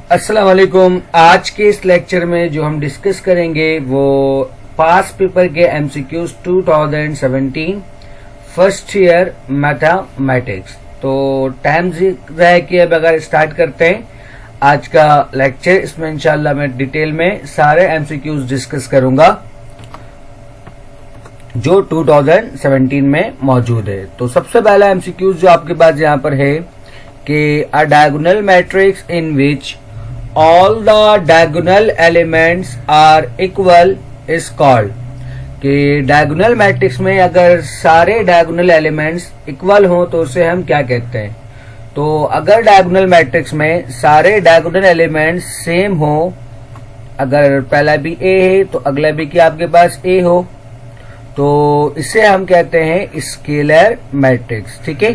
अस्सलाम वालेकुम। आज के इस लेक्चर में जो हम डिस्कस करेंगे वो पास पेपर के एमसीक्यूज 2017 फर्स्ट ईयर मैथमेटिक्स। तो टाइम रहा है कि अब अगर स्टार्ट करते हैं आज का लेक्चर। इसमें इंशाल्लाह मैं डिटेल में सारे एमसीक्यूज डिस्कस करूंगा जो 2017 में मौजूद है। तो सबसे पहला एमसीक्यूज जो आपके पास यहाँ पर है कि अ diagonal matrix in which all the diagonal elements are equal is called। कि डायगोनल मैट्रिक्स में अगर सारे डायगोनल एलिमेंट्स इक्वल हों तो उसे हम क्या कहते हैं। तो अगर डायगोनल मैट्रिक्स में सारे डायगोनल एलिमेंट्स सेम हो, अगर पहला भी ए है तो अगला भी क्या आपके पास ए हो, तो इसे हम कहते हैं स्केलर मैट्रिक्स। ठीक है,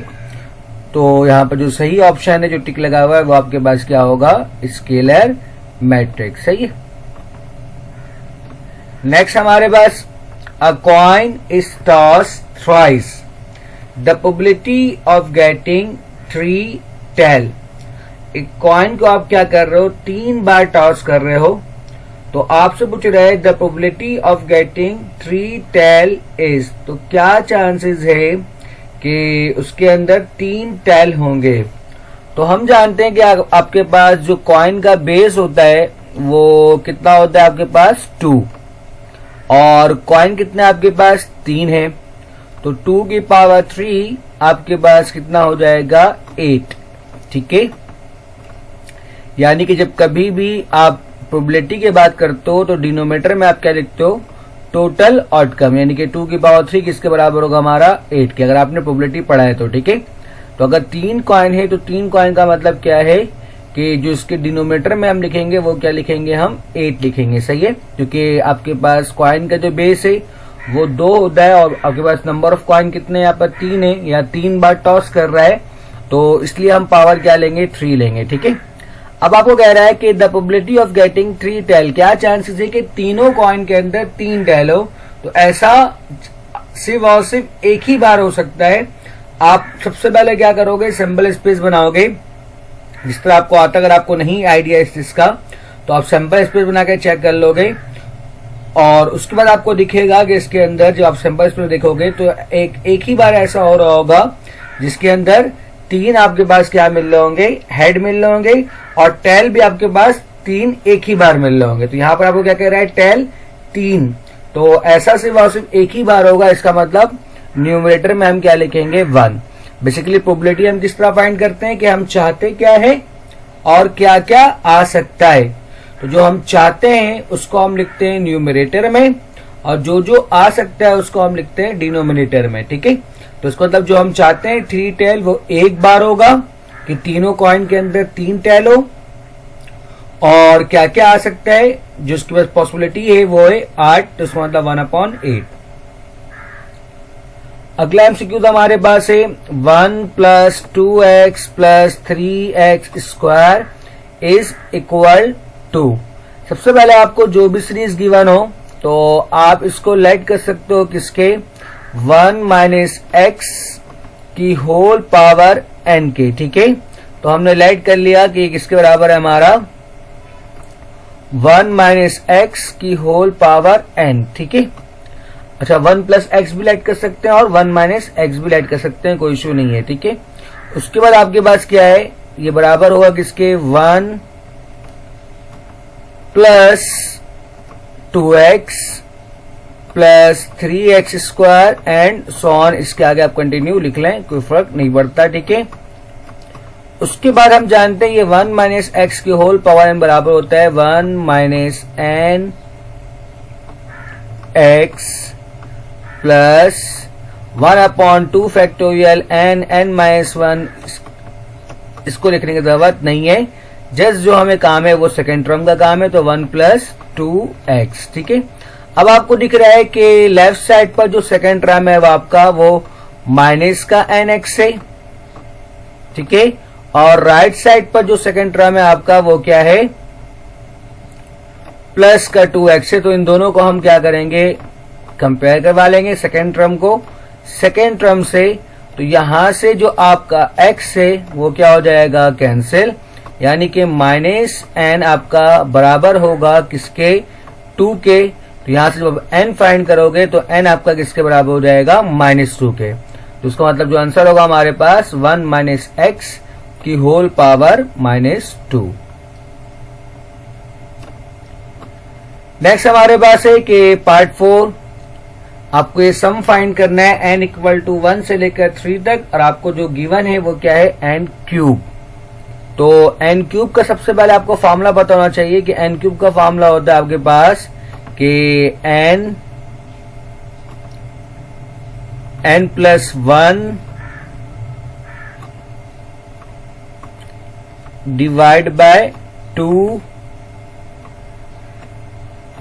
तो यहाँ पर जो सही ऑप्शन है जो टिक लगा हुआ है वो आपके पास क्या होगा, स्केलर मैट्रिक्स। सही है। नेक्स्ट हमारे पास a coin is toss thrice the probability of getting 3 tail. एक कॉइन को आप क्या कर रहे हो, 3 बार टॉस कर रहे हो। तो आपसे पूछ रहे हैं the probability of getting 3 tail is, तो क्या चांसेस है कि उसके अंदर 3 टेल होंगे। तो हम जानते हैं कि आपके पास जो कॉइन का बेस होता है वो कितना होता है आपके पास 2, और कॉइन कितने आपके पास 3 है, तो 2 की पावर 3 आपके पास कितना हो जाएगा 8। ठीक है, यानी कि जब कभी भी आप प्रोबेबिलिटी की बात करते हो तो डिनोमिनेटर में आप क्या लिखते हो, टोटल आउटकम, यानी कि 2 की पावर 3 किसके बराबर होगा हमारा 8 के, अगर आपने प्रोबेबिलिटी पढ़ा है तो। ठीक है, तो अगर 3 कॉइन है तो 3 कॉइन का मतलब क्या है कि जो इसके डिनोमिनेटर में हम लिखेंगे वो क्या लिखेंगे, हम 8 लिखेंगे। सही है, क्योंकि आपके पास कॉइन का जो बेस है वो 2 होता है और आपके पास नंबर ऑफ कॉइन कितने यहाँ पर 3 है, या 3 बार टॉस कर रहा है, तो इसलिए हम पावर क्या लेंगे 3 लेंगे। ठीक है, अब आपको कह रहा है कि the probability of getting 3 tail, क्या चांसेस है कि तीनों कॉइन के अंदर 3 टेल हो। तो ऐसा सिर्फ और सिर्फ एक ही बार हो सकता है। आप सबसे पहले क्या करोगे, सिंपल स्पेस बनाओगे जिस तरह आपको आता। अगर आपको नहीं आइडिया इस चीज का तो आप सिंपल स्पेस बना के चेक कर लोगे, और उसके बाद आपको दिखेगा कि इसके अंदर जब आप सिंपल स्पेस देखोगे तो एक ही बार ऐसा हो रहा होगा जिसके अंदर 3 आपके पास क्या मिल रहे होंगे, हेड मिल रहे होंगे, और टेल भी आपके पास 3 एक ही बार मिल रहे होंगे। तो यहाँ पर आपको क्या कह रहा है, टेल 3, तो ऐसा सिर्फ और सिर्फ एक ही बार होगा। इसका मतलब न्यूमरेटर में हम क्या लिखेंगे 1। बेसिकली प्रोबेबिलिटी हम किस तरह फाइंड करते हैं कि हम चाहते क्या है और क्या क्या आ सकता है। तो जो हम चाहते हैं उसको हम लिखते हैं न्यूमरेटर में, और जो जो आ सकता है उसको हम लिखते हैं डिनोमिनेटर में। ठीक है, तो इसका मतलब जो हम चाहते हैं 3 टेल वो एक बार होगा कि तीनों कॉइन के अंदर 3 टेल हो, और क्या क्या आ सकता है जो उसके पास पॉसिबिलिटी है वो है 8, तो इसका मतलब 1/8। अगला एमसीक्यू हमारे पास है 1 + 2x + 3x square is equal to. सबसे पहले आपको जो भी सीरीज गिवन हो तो आप इसको लेट कर सकते हो किसके, 1 - x की होल पावर n के। ठीक है, तो हमने लेट कर लिया कि किसके बराबर है हमारा 1 - x की होल पावर n। ठीक है, अच्छा 1 + x भी लेट कर सकते हैं और 1 - x भी लेट कर सकते हैं, कोई इश्यू नहीं है। ठीक है, उसके बाद आपके पास क्या है, ये बराबर होगा किसके 1 + 2x + 3x square and so on. इसके आगे आप कंटिन्यू लिख लें, कोई फर्क नहीं पड़ता। ठीक है, उसके बाद हम जानते हैं ये 1 - x की होल पावर n बराबर होता है 1 - n x plus 1/2 factorial n-1। इसको लिखने की जरूरत नहीं है, जस्ट जो हमें काम है वो सेकेंड टर्म का काम है, तो 1 + 2x। ठीक है, अब आपको दिख रहा है कि लेफ्ट साइड पर जो सेकेंड टर्म है वो आपका वो माइनस का nx है। ठीक है, और राइट साइड पर जो सेकेंड टर्म है आपका वो क्या है, प्लस का 2x है। तो इन दोनों को हम क्या करेंगे, कंपेयर करवा लेंगे सेकेंड टर्म को सेकेंड टर्म से। तो यहां से जो आपका x है वो क्या हो जाएगा, कैंसिल। यानी कि माइनस एन आपका बराबर होगा किसके, 2 के। तो यहां से जब एन फाइंड करोगे तो एन आपका किसके बराबर हो जाएगा, -2 के। तो उसका मतलब जो आंसर होगा हमारे पास 1 माइनस एक्स की होल पावर -2। नेक्स्ट हमारे पास है कि पार्ट 4, आपको ये सम फाइंड करना है n इक्वल टू 1 से लेकर 3 तक, और आपको जो गिवन है वो क्या है, n क्यूब। तो n क्यूब का सबसे पहले आपको फॉर्मूला बताना चाहिए कि n क्यूब का फॉर्मूला होता है आपके पास कि n प्लस 1 डिवाइड बाय 2,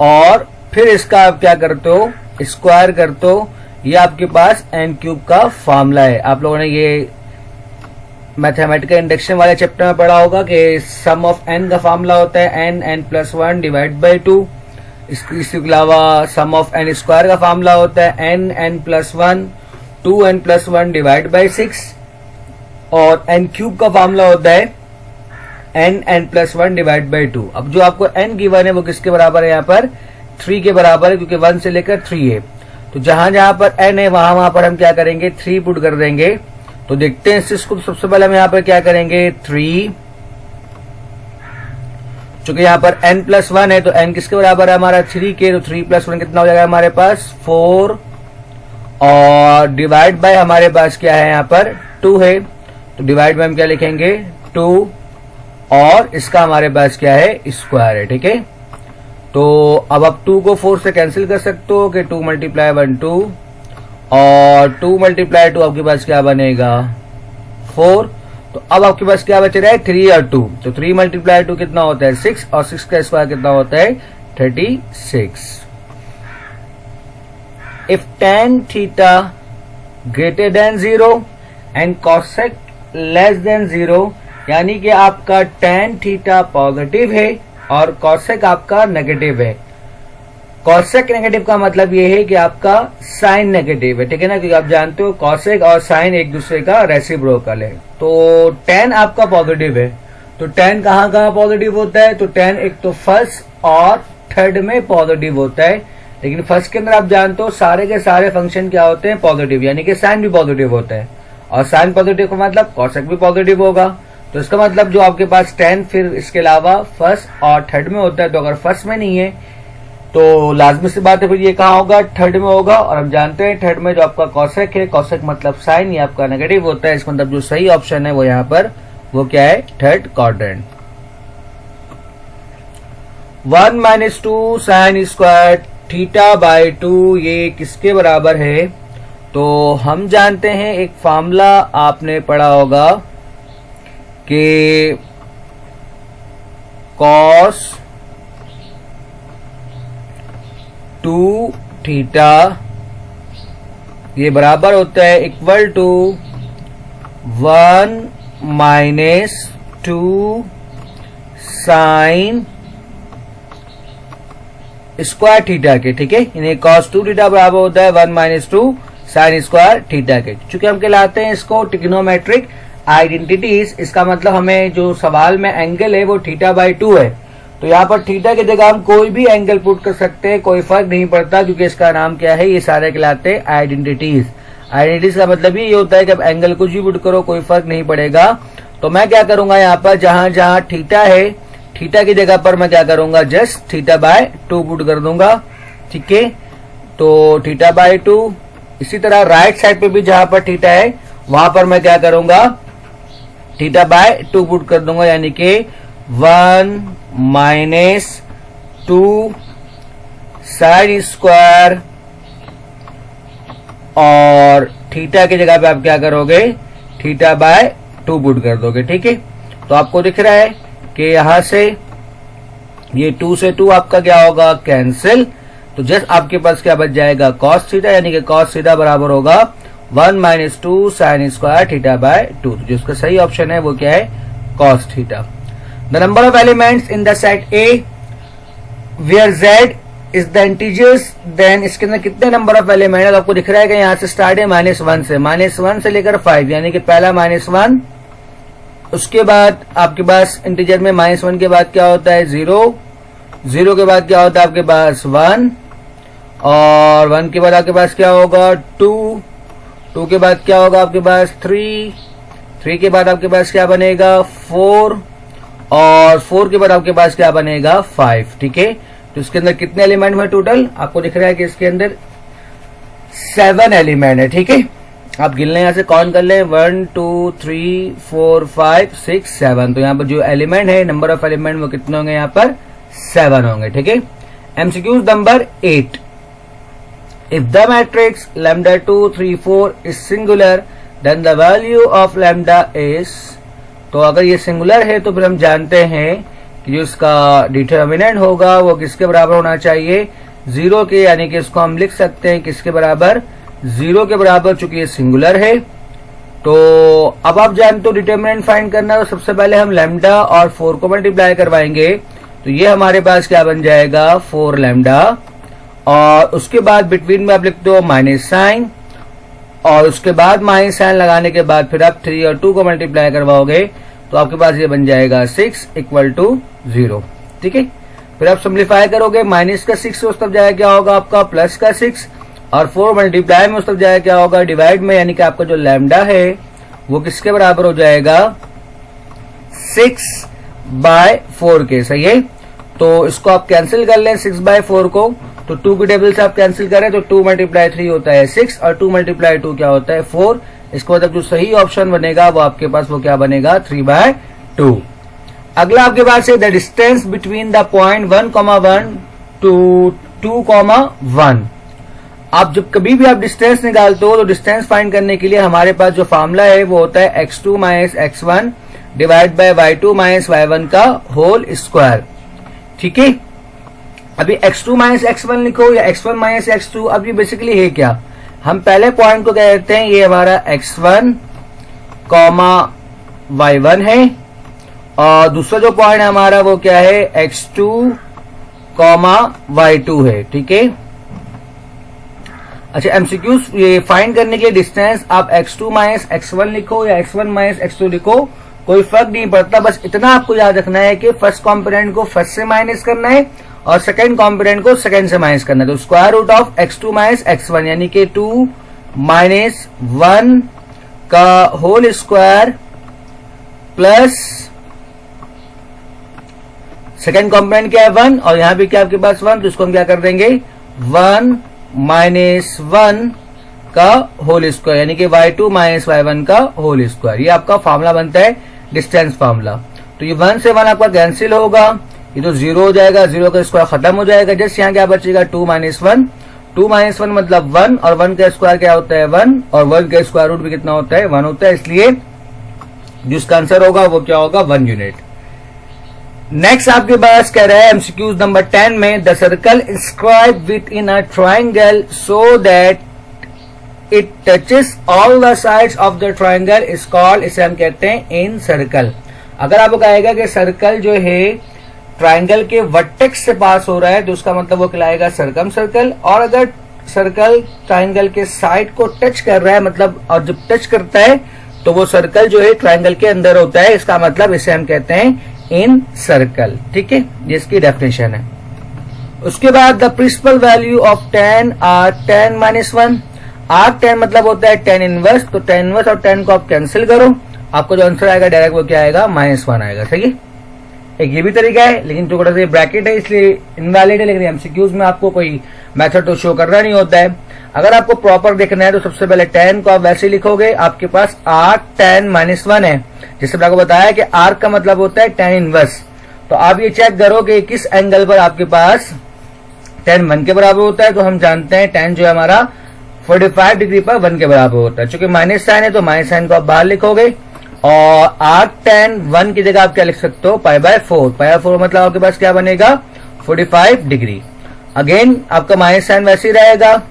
और फिर इसका आप क्या करते हो, स्क्वायर करते हो। ये आपके पास n क्यूब का फॉर्मूला है। आप लोगों ने ये मैथमेटिकल इंडक्शन वाले चैप्टर में पढ़ा होगा कि सम ऑफ n का फॉर्मूला होता है n प्लस 1 डिवाइड बाय 2। इसके अलावा सम ऑफ n स्क्वायर का फॉर्मूला होता है n plus 1 2n plus 1 divide by 6, और n क्यूब का फॉर्मूला होता है n प्लस 1 डिवाइड बाय 2। अब जो आपको n गिवन है वो किसके बराबर है, यहाँ पर 3 के बराबर है, क्योंकि 1 से लेकर 3 है। तो जहां जहां पर n है वहां पर हम क्या करेंगे, 3 पुट कर देंगे। तो देखते हैं इसको, सबसे पहले हम यहाँ पर क्या करेंगे, 3, चूंकि यहाँ पर n प्लस 1 है तो n किसके बराबर है हमारा, 3 के। तो 3 प्लस 1 कितना हो जाएगा हमारे पास, 4, और डिवाइड बाय हमारे पास क्या है, यहाँ पर 2 है। तो डिवाइड बाय हम क्या लिखेंगे, 2, और इसका हमारे पास क्या है, स्क्वायर है। ठीक है, तो अब आप 2 को 4 से कैंसिल कर सकते हो कि 2 मल्टीप्लाई 1 2, और 2 मल्टीप्लाई 2 आपके पास क्या बनेगा, 4। तो अब आपके पास क्या बच रहा है, 3 और 2। तो 3 मल्टीप्लाई 2 कितना होता है, 6, और 6 का स्क्वायर कितना होता है, 36। If tan theta greater than 0 and cosec less than 0, यानी कि आपका tan थीटा पॉजिटिव है और cosec आपका नेगेटिव है। cosec नेगेटिव का मतलब ये है कि आपका साइन नेगेटिव है, ठीक है ना, क्योंकि आप जानते हो cosec और साइन एक दूसरे का रेसिप्रोकल है। तो tan आपका पॉजिटिव है, तो tan कहाँ कहाँ पॉजिटिव होता है, तो tan एक तो फर्स्ट और थर्ड में पॉजिटिव होता है। लेकिन फर्स्ट के अंदर आप जानते हो सारे के सारे फंक्शन क्या होते हैं, पॉजिटिव, यानी कि साइन भी पॉजिटिव होता है, और साइन पॉजिटिव का मतलब cosec भी पॉजिटिव होगा। तो इसका मतलब जो आपके पास tan फिर इसके अलावा फर्स्ट और थर्ड में होता है। तो अगर फर्स्ट में नहीं है तो लाजमी सी बात है फिर ये कहाँ होगा, थर्ड में होगा। और हम जानते हैं थर्ड में जो आपका cosec है, cosec मतलब साइन, ये आपका नेगेटिव होता है। इसका मतलब जो सही ऑप्शन है वो यहाँ पर वो क्या है, third quadrant. 1 minus 2 sine square theta by 2 ये किसके बराबर है, तो हम जानते हैं एक फॉर्मूला आपने पढ़ा होगा कि cos 2 थीटा ये बराबर होता है equal to 1 minus 2 sine square theta के। ठीक है, इन्हें cos 2 थीटा बराबर होता है 1 माइनस 2 साइन स्क्वायर थीटा के। चूंकि हम कहलाते हैं इसको ट्रिग्नोमेट्रिक आइडेंटिटीज, इसका मतलब हमें जो सवाल में एंगल है वो थीटा बाय 2 है। तो यहाँ पर थीटा की जगह हम कोई भी एंगल पुट कर सकते हैं, कोई फर्क नहीं पड़ता, क्योंकि इसका नाम क्या है, ये सारे कहलाते हैं आइडेंटिटीज। आइडेंटिटीज का मतलब ये होता है कि अब एंगल कुछ भी पुट करो कोई फर्क नहीं पड़ेगा। तो मैं क्या करूंगा, यहाँ पर जहां जहां थीटा है, थीटा की जगह पर मैं क्या करूंगा, जस्ट थीटा बाय 2 पुट कर दूंगा। ठीक है, तो थीटा बाय 2। इसी तरह राइट साइड पे भी जहां पर थीटा है वहां पर मैं क्या करूंगा, थीटा बाय 2 पुट कर दूंगा, यानी कि 1 माइनस 2 साइन स्क्वायर, और थीटा की जगह पे आप क्या करोगे, थीटा बाय 2 पुट कर दोगे। ठीक है, तो आपको दिख रहा है कि यहां से ये 2 से 2 आपका क्या होगा, कैंसिल। तो जस्ट आपके पास क्या बच जाएगा, cos थीटा, यानी कि cos थीटा बराबर होगा 1 minus 2 sine square theta by 2। तो जिसका सही ऑप्शन है वो क्या है, cos theta. The number of elements in the set A where z is the integers, then इसके अंदर कितने नंबर ऑफ एलिमेंट है, तो आपको दिख रहा है कि यहाँ से स्टार्ट है -1 से, -1 से लेकर 5, यानी कि पहला -1, उसके बाद आपके पास इंटीजर में -1 के बाद क्या होता है 0, 0 के बाद क्या होता है आपके पास 1, और 1 के बाद आपके पास क्या होगा 2, 2 के बाद क्या होगा आपके पास 3, 3 के बाद आपके पास क्या बनेगा 4, और 4 के बाद आपके पास क्या बनेगा 5। ठीक है, तो इसके अंदर कितने एलिमेंट हैं टोटल? आपको दिख रहा है कि इसके अंदर 7 एलिमेंट है। ठीक है, आप गिन लें, यहां से काउंट कर लें 1 2 3 4 5 6 7। तो यहाँ पर जो एलिमेंट है, नंबर ऑफ एलिमेंट, वो कितने होंगे? यहाँ पर 7 होंगे। ठीक है, MCQ number 8, if the matrix lambda 2 3 4 is singular then the value of lambda is. तो अगर ये सिंगुलर है तो फिर हम जानते हैं कि जो इसका डिटर्मिनेंट होगा वो किसके बराबर होना चाहिए? 0 के, यानी कि इसको हम लिख सकते हैं किसके बराबर? 0 के बराबर, चूंकि ये सिंगुलर है। तो अब आप जानते हो डिटर्मिनेंट फाइंड करना है, तो सबसे पहले हम लैम्डा और 4 को मल्टीप्लाई करवाएंगे, तो ये हमारे पास क्या बन जाएगा 4 लैम्डा, और उसके बाद बिटवीन में आप लिखते हो माइनस साइन, और उसके बाद माइनस साइन लगाने के बाद फिर आप 3 और 2 को मल्टीप्लाई करवाओगे, तो आपके पास ये बन जाएगा 6 इक्वल टू 0। ठीक है, फिर आप सिंप्लीफाई करोगे, माइनस का 6 उस तरफ जाएगा क्या होगा आपका प्लस का 6, और 4 मल्टीप्लाई में उस तरफ जाएगा क्या होगा डिवाइड में, यानी कि आपका जो लैम्डा है वो किसके बराबर हो जाएगा 6/4 के। सही है, तो इसको आप कैंसिल कर लें 6/4 को, तो 2 की टेबल से आप कैंसिल करें तो 2 × 3 होता है 6, और 2 × 2 क्या होता है 4। इसको मतलब जो सही ऑप्शन बनेगा वो आपके पास वो क्या बनेगा 3/2। अगला आपके पास है the distance between the point 1,1 to 2,1। आप जब कभी भी आप डिस्टेंस निकालते हो तो डिस्टेंस फाइंड करने के लिए हमारे पास जो फॉर्मूला है वो होता है x2 - x1 divide by y2 - y1 का होल स्क्वायर। ठीक है, अभी x2 - x1 लिखो या x1 - x2, अब ये बेसिकली है क्या? हम पहले पॉइंट को क्या कहते हैं, ये हमारा x1, y1 है, और दूसरा जो पॉइंट है हमारा वो क्या है x2, y2 है। ठीक है, अच्छा एमसीक्यू ये फाइंड करने के लिए डिस्टेंस आप x2 - x1 लिखो या x1 - x2 लिखो, कोई फर्क नहीं पड़ता, बस इतना आपको याद रखना है कि फर्स्ट कॉम्पोनेंट को फर्स्ट से माइनस करना है और सेकंड कॉम्पोनेंट को सेकंड से माइनस करना है। तो square root of x2 - x1 यानी कि 2 - 1 का whole square plus second component क्या है 1, और यहां भी क्या आपके पास 1, तो इसको हम क्या कर देंगे 1 - 1 का होल स्क्वायर, यानी कि y2 - y1 का होल स्क्वायर। ये आपका फॉर्मूला बनता है डिस्टेंस फॉर्मूला। तो ये 1 से 1 आपका कैंसिल होगा, ये तो 0 हो जाएगा, 0 का स्क्वायर खत्म हो जाएगा, जस्ट यहाँ क्या बचेगा 2 - 1, 2 - 1 मतलब 1, और 1 का स्क्वायर क्या होता है 1, और 1 का स्क्वायर रूट भी कितना होता है 1 होता है, इसलिए जिसका आंसर होगा वो क्या होगा 1 यूनिट। नेक्स्ट आपके पास कह रहा है एमसीक्यू नंबर 10 में the circle inscribe with in a triangle so that it touches all the sides of the triangle is called, इसे हम कहते हैं इन सर्कल। अगर आपको कहेगा कि सर्कल जो है ट्राइंगल के वर्टेक्स से पास हो रहा है तो उसका मतलब वो कहलाएगा सर्कम सर्कल, और अगर सर्कल ट्राइंगल के साइड को टच कर रहा है मतलब, और जब टच करता है तो वो सर्कल जो है ट्राइंगल के अंदर होता है, इसका मतलब इसे हम कहते हैं इन सर्कल। ठीक है, जिसकी डेफिनेशन है। उसके बाद the principal value of tan arc tan - 1, arc tan मतलब होता है tan इनवर्स, तो tan इनवर्स और tan को आप कैंसिल करो, आपको जो आंसर आएगा डायरेक्ट वो क्या आएगा -1 आएगा। सही है, एक ये भी तरीका है, लेकिन थोड़ा सा ब्रैकेट है इसलिए इनवैलिड है, लेकिन एमसीक्यूज में आपको कोई मेथड तो शो करना नहीं होता है। अगर आपको प्रॉपर देखना है तो सबसे पहले tan को आप वैसे लिखोगे, आपके पास r tan -1 है, जिससे मैंने आपको बताया कि r का मतलब होता है tan इनवर्स। तो आप ये चेक करो कि किस एंगल पर आपके पास tan 1 के बराबर होता है, तो हम जानते हैं tan जो है हमारा 45 डिग्री पर 1 के बराबर होता है। चूंकि माइनस साइन है तो माइनस साइन को आप बाहर लिखोगे, और r tan 1 की जगह आप क्या लिख सकते हो π/4, π/4 मतलब आपके पास क्या बनेगा 45 डिग्री। अगेन आपका माइनस साइन वैसे ही रहेगा,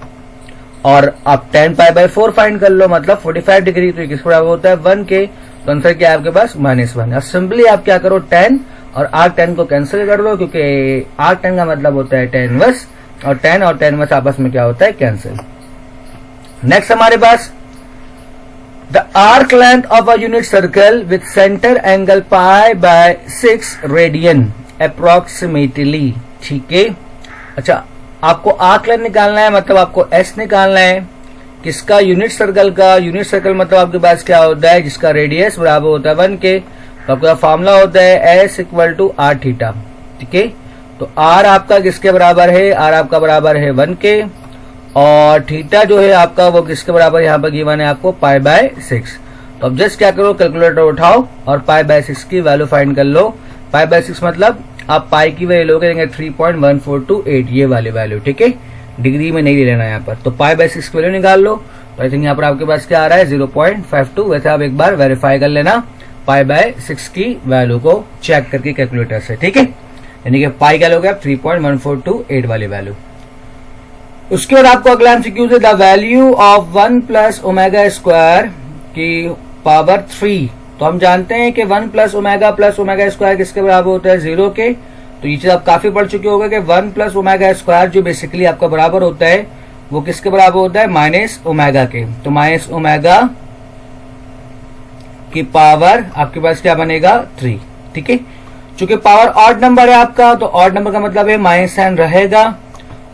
और आप tan π/4 फाइंड कर लो, मतलब 45 डिग्री, तो किस बराबर होता है 1 के, तो आंसर क्या है आपके पास -1। अब सिंपली आप क्या करो tan और r tan को कैंसिल कर दो, क्योंकि r tan का मतलब होता है tan इनवर्स, और tan इनवर्स आपस में क्या होता है कैंसिल। नेक्स्ट हमारे पास the arc length of a unit circle with centre angle pi by 6 radian approximately. ठीक है, अच्छा आपको आर्क लेंथ निकालना है, मतलब आपको एस निकालना है किसका, यूनिट सर्कल का। यूनिट सर्कल मतलब आपके पास क्या होता है, जिसका रेडियस बराबर होता है 1 के। तो आपका फॉर्मूला होता है S equal to R theta. ठीक है, तो आर आपका किसके बराबर है, आर आपका बराबर है 1 के, और थीटा जो है आपका वो किसके बराबर यहाँ पर गिवन है आपको पाई बाय 6। तो अब जस्ट क्या करो, कैलकुलेटर उठाओ और पाई बाय 6 की वैल्यू फाइंड कर लो। पाई बाय 6 मतलब आप पाई की वैल्यू लोगे 3.1428 ये वाली वैल्यू। ठीक है, डिग्री में नहीं ले लेना यहाँ पर। तो पाई बाय 6 की वैल्यू निकाल लो। तो आई थिंक यहाँ पर आपके पास क्या आ रहा है 0.52। वैसे आप एक बार वेरीफाई कर लेना पाई बाय 6 की वैल्यू को चेक करके कैलकुलेटर से। ठीक है, यानी कि पाई क्या लोगे आप 3.1428 वाली वैल्यू। उसके बाद आपको अगला एमसीक्यू से the value of 1 plus omega square की पावर 3। तो हम जानते हैं कि 1 प्लस ओमेगा स्क्वायर किसके बराबर होता है 0 के। तो ये चीज आप काफी पढ़ चुके होंगे कि 1 प्लस ओमेगा स्क्वायर जो बेसिकली आपका बराबर होता है वो किसके बराबर होता है माइनस ओमेगा के। तो माइनस ओमेगा की पावर आपके पास क्या बनेगा 3। ठीक है, चूंकि पावर ऑड नंबर है आपका, तो ऑड नंबर का मतलब है माइनस साइन रहेगा,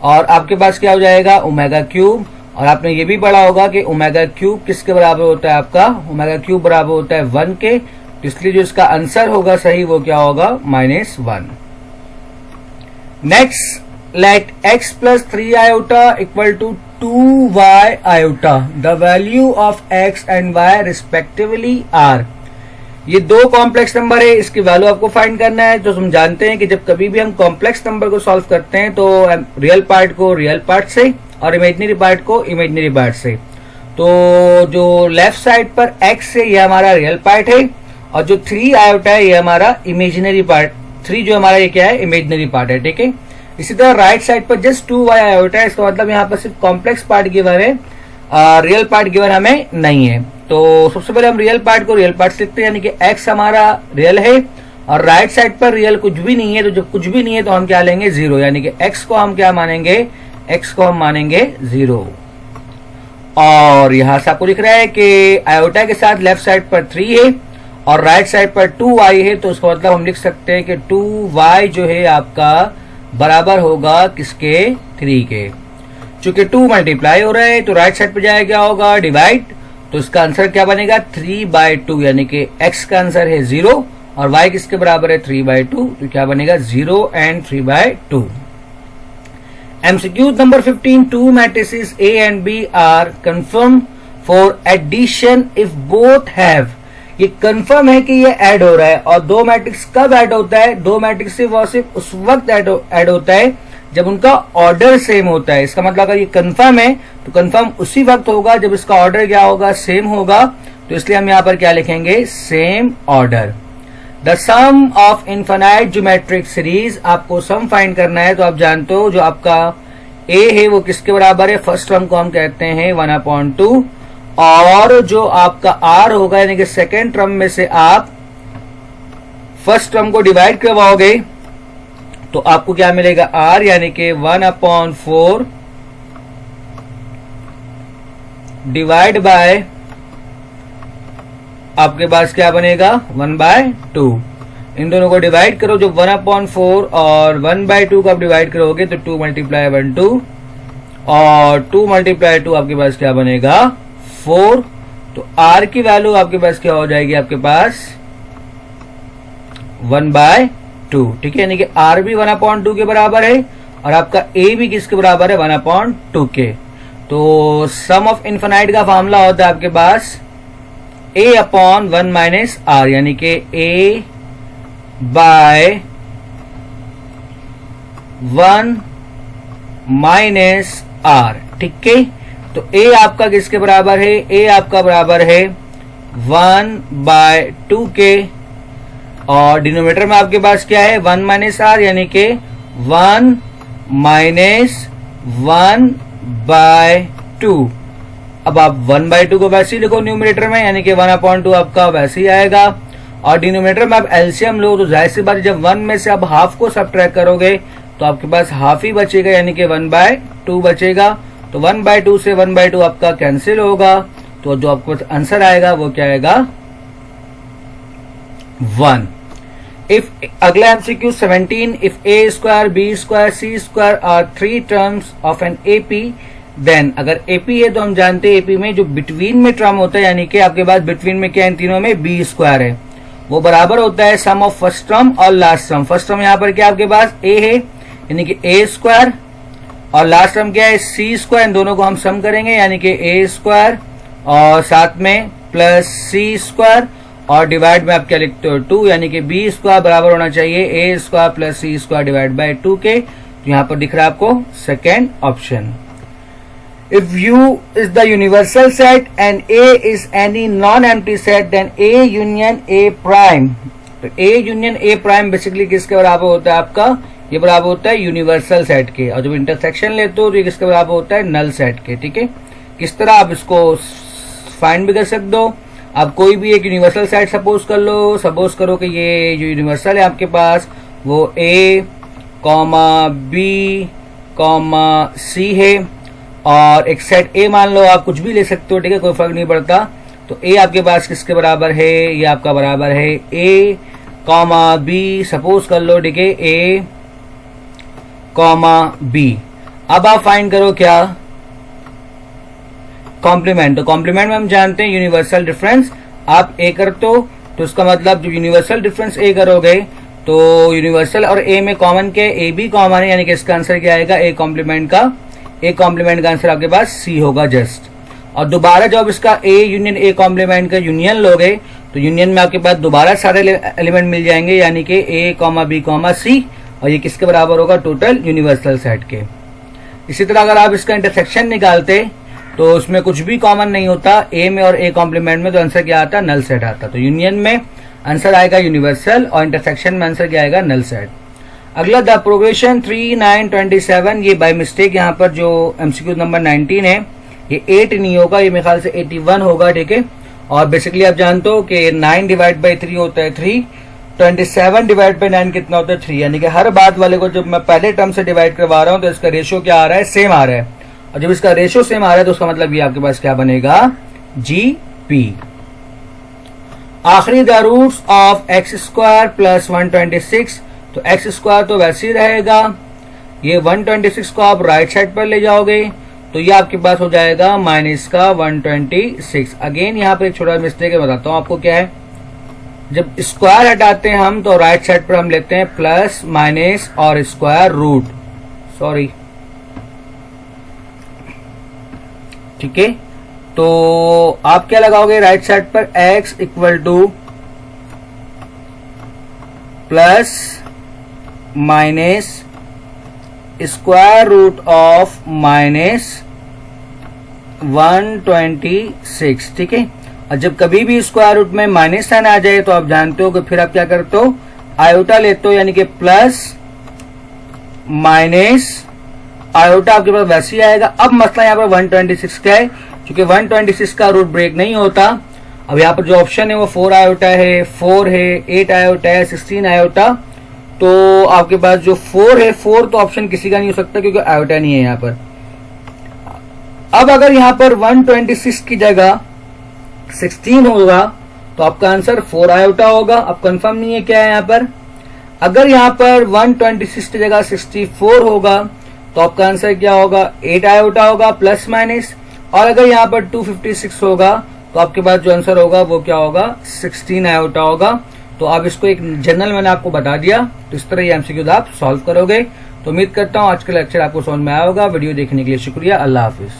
और आपके पास क्या हो जाएगा ओमेगा क्यूब। और आपने ये भी पढ़ा होगा कि ओमेगा क्यूब किसके बराबर होता है आपका, ओमेगा क्यूब बराबर होता है 1 के। तो इसलिए जो इसका आंसर होगा सही वो क्या होगा -1। Next let x plus 3 iota equal to 2y iota. The value of x and y respectively are. ये दो कॉम्प्लेक्स नंबर है, इसकी वैल्यू आपको फाइंड करना है। तो हम जानते हैं कि जब कभी भी हम कॉम्प्लेक्स नंबर को सॉल्व करते हैं तो रियल पार्ट को रियल पार्ट से और इमेजिनरी पार्ट को इमेजिनरी पार्ट से। तो जो लेफ्ट साइड पर x है ये हमारा रियल पार्ट है, और जो 3 आयोटा है ये हमारा इमेजिनरी पार्ट। 3 जो हमारा ये क्या है इमेजिनरी पार्ट है। ठीक है, इसी तरह राइट साइड पर जस्ट 2y आयोटा है, इसका मतलब यहाँ पर सिर्फ कॉम्प्लेक्स पार्ट गिवन है, रियल पार्ट गिवन हमें नहीं है। तो सबसे पहले हम रियल पार्ट को रियल पार्ट लिखते हैं, यानी कि x हमारा रियल है और राइट साइड पर रियल कुछ भी नहीं है। तो जब कुछ भी नहीं है तो हम क्या लेंगे 0, यानी कि x को हम क्या मानेंगे, x को हम मानेंगे 0। और यहां से आपको लिख रहा है कि आयोटा के साथ लेफ्ट साइड पर 3 है और राइट साइड पर 2y है, तो उसका मतलब हम लिख सकते हैं कि 2y जो है आपका बराबर होगा किसके 3 के। चूंकि 2 मल्टीप्लाई हो रहा है तो राइट साइड पर जाए क्या होगा डिवाइड। तो इसका आंसर क्या बनेगा 3/2, यानी कि x का आंसर है 0 और y किसके बराबर है 3/2। तो क्या बनेगा 0 and 3/2। MCQ number 15 2 matrices A and B are confirmed for addition if both have। ये कंफर्म है कि ये ऐड हो रहा है। और दो मैट्रिक्स कब ऐड होता है, दो मैट्रिक्स सिर्फ उस वक्त ऐड होता है जब उनका ऑर्डर सेम होता है। इसका मतलब अगर ये कंफर्म है तो कंफर्म उसी वक्त होगा जब इसका ऑर्डर क्या होगा सेम होगा। तो इसलिए हम यहाँ पर क्या लिखेंगे same order. The sum of infinite geometric series, आपको सम फाइंड करना है। तो आप जानते हो जो आपका a है वो किसके बराबर है, फर्स्ट टर्म को हम कहते हैं 1/2, और जो आपका r होगा यानी कि सेकेंड टर्म में से आप फर्स्ट टर्म को डिवाइड करवाओगे तो आपको क्या मिलेगा r, यानी कि 1/4 डिवाइड बाय आपके पास क्या बनेगा 1/2। इन दोनों को डिवाइड करो, जो 1/4 और 1/2 को आप डिवाइड करोगे तो 2 × 1/2 और 2 × 2 आपके पास क्या बनेगा 4। तो r की वैल्यू आपके पास क्या हो जाएगी, आपके पास 1/2। ठीक है, यानी कि r भी 1/2 के बराबर है और आपका a भी किसके बराबर है 1/2 के। तो सम ऑफ इनफाइनाइट का फॉर्मूला होता है आपके पास a/1 - r, यानी कि a/1 - r। ठीक है, तो a आपका किसके बराबर है, a आपका बराबर है 1/2 के, और डिनोमिनेटर में आपके पास क्या है 1 - r, यानी कि 1 - 1/2। अब आप 1/2 को वैसे ही लिखो न्यूमरेटर में, यानी कि 1/2 आपका वैसे ही आएगा। और डिनोमिनेटर में आप एलसीएम लो तो जाहिर सी बात जब 1 में से आप हाफ को सबट्रैक्ट करोगे तो आपके पास हाफ ही बचेगा, यानी कि 1/2 बचेगा। तो 1/2 से 1/2 आपका कैंसिल होगा, तो जो आपको आंसर आएगा वो क्या आएगा 1। इफ अगला MCQ 17, if A square B square C square are 3 terms of an AP, then अगर एपी है तो हम जानते हैं एपी में जो बिटवीन में टर्म होता है, यानी कि आपके पास बिटवीन में क्या है, इन तीनों में बी स्क्वायर है, वो बराबर होता है सम ऑफ फर्स्ट टर्म और लास्ट टर्म। फर्स्ट टर्म यहाँ पर क्या आपके पास ए है, यानी कि ए स्क्वायर, और लास्ट टर्म क्या है सी स्क्वायर। इन दोनों को हम सम करेंगे, यानी कि ए स्क्वायर और साथ में प्लस सी स्क्वायर, और डिवाइड में आप क्या लिखते हो 2, यानी कि बी स्क्वायर बराबर होना चाहिए A square plus C square divide by 2 के। तो यहाँ पर दिख रहा है आपको second option. If U is the universal set and A is any non-empty set, then A union A prime, तो A union A prime basically किसके बराबर होता है आपका, ये बराबर होता है यूनिवर्सल सेट के, और जब इंटरसेक्शन लेते हो तो ये किसके बराबर होता है नल सेट के। ठीक है, किस तरह आप इसको फाइंड भी कर सकते हो, आप कोई भी एक यूनिवर्सल सेट सपोज कर लो, सपोज करो कि ये जो यूनिवर्सल है आपके पास वो A, B, C है, और एक सेट ए मान लो, आप कुछ भी ले सकते हो, ठीक है, कोई फर्क नहीं पड़ता। तो ए आपके पास किसके बराबर है, ये आपका बराबर है ए बी, सपोज कर लो, ठीक है, ए बी। अब आप फाइंड करो क्या, कॉम्प्लीमेंट। तो कॉम्प्लीमेंट में हम जानते हैं यूनिवर्सल डिफरेंस, आप ए करते हो तो उसका मतलब जब यूनिवर्सल डिफरेंस ए करोगे तो यूनिवर्सल और ए में कॉमन के ए भी कॉमन है, यानी कि इसका आंसर क्या आएगा ए कॉम्प्लीमेंट का आंसर आपके पास सी होगा जस्ट। और दोबारा जब इसका ए यूनियन ए कॉम्प्लीमेंट का यूनियन लोगे तो यूनियन में आपके पास दोबारा सारे एलिमेंट मिल जाएंगे, यानी कि ए बी सी, और ये किसके बराबर होगा टोटल यूनिवर्सल सेट के। इसी तरह अगर आप इसका इंटरसेक्शन निकालते तो उसमें कुछ भी कॉमन नहीं होता ए में और ए कॉम्प्लीमेंट में, तो आंसर क्या आता, नल सेट आता। तो यूनियन में आंसर आएगा यूनिवर्सल और इंटरसेक्शन में आंसर क्या आएगा नल सेट। अगला द प्रोग्रेशन 3, 9, 27, ये बाय मिस्टेक यहाँ पर जो एमसीक्यू नंबर 19 है ये 8 नहीं होगा, ये मेरे ख्याल से 81 होगा, ठीक है। और बेसिकली आप जानते हो कि 9 डिवाइड बाई 3 होता है 3, 27 डिवाइड बाई 9 कितना होता है 3, यानी कि हर बात वाले को जब मैं पहले टर्म से डिवाइड करवा रहा हूँ तो इसका रेशियो क्या आ रहा है, सेम आ रहा है। और जब इसका रेशियो सेम आ रहा है तो उसका मतलब ये आपके पास क्या बनेगा, GP। आखिरी the roots of X square plus 126, तो एक्स स्क्वायर तो वैसे ही रहेगा, ये 126 को आप राइट साइड पर ले जाओगे तो ये आपके पास हो जाएगा माइनस का 126। अगेन यहाँ पर एक छोटा मिस्टेक है, बताता हूँ आपको क्या है। जब स्क्वायर हटाते हैं हम तो राइट साइड पर हम लेते हैं प्लस माइनस और स्क्वायर रूट, सॉरी, ठीक है। तो आप क्या लगाओगे राइट साइड पर, x equal to plus minus square root of minus 126, ठीक है। और जब कभी भी स्क्वायर रूट में माइनस साइन आ जाए तो आप जानते हो कि फिर आप क्या करते हो, आयोटा लेते हो, यानी कि प्लस माइनस आयोटा आपके पास वैसे ही आएगा। अब मसला यहाँ पर 126 का है, क्योंकि 126 का रूट ब्रेक नहीं होता। अब यहाँ पर जो ऑप्शन है वो 4 आयोटा है, 4 है, 8 आयोटा है, 16 आयोटा। तो आपके पास जो 4 है, 4 तो ऑप्शन किसी का नहीं हो सकता क्योंकि आयोटा नहीं है यहाँ पर। अब अगर यहाँ पर 126 की जगह 16 होगा तो आपका आंसर 4 आयोटा होगा। अब कंफर्म नहीं है क्या है यहाँ पर। अगर यहाँ पर 126 की जगह 64 होगा तो आपका आंसर क्या होगा, 8 आयोटा होगा प्लस माइनस। और अगर यहाँ पर 256 होगा तो आपके पास जो आंसर होगा वो क्या होगा, 16 आयोटा होगा। तो आप इसको एक जनरल मैंने आपको बता दिया, तो इस तरह ये एमसीक्यू आप सॉल्व करोगे। तो उम्मीद करता हूँ आज का लेक्चर आपको समझ में आया होगा। वीडियो देखने के लिए शुक्रिया। अल्लाह हाफिज।